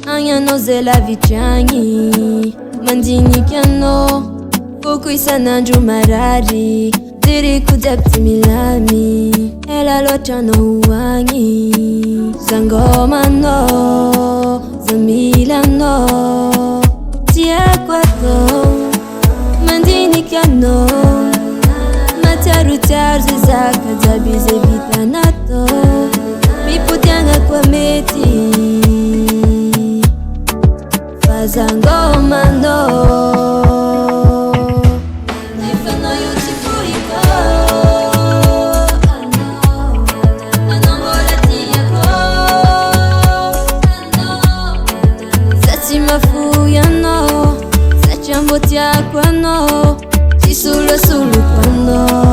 Anyanoze la vichanyi Mandinikiano Fuku isananju marari Diri kudepti milami Ela lochano uwangi Zangomano Zamilano Tiekwato Mandinikiano Matarutar zizaka Zabize vitanato Miputianga kwa meti Fazangomano Nifano yutifuriko Anombolatiako Zati mafuyano Zachambotiakwano Chisulu kwano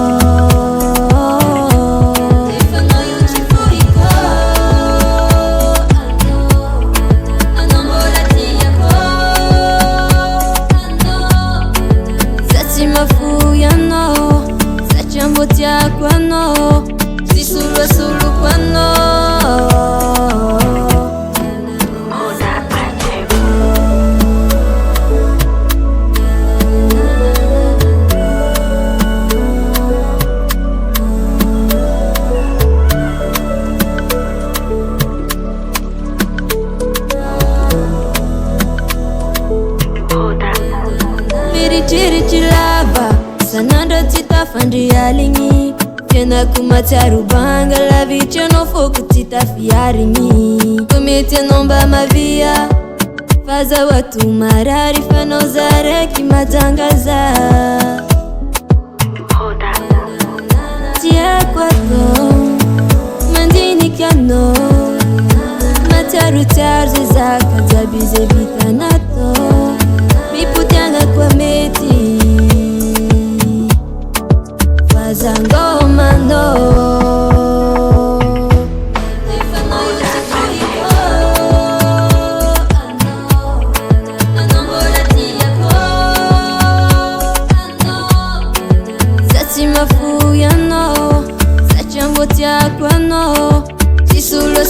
Kwano, sisulu kwano. Miri chilava, sanando tita fandi alingi. Kena kumataru banga la vicha no foku tita fiaringi. Komite nomba mavia faza watu marari fanozare kimatangaza. Tia kwato mandini kano mataru tarze zaka zabize vitanato miputianga kwa meti Fazangomano Nifano yutifuriko Anombolatiako Zati mafuyano Zachambotiakwano Chisulu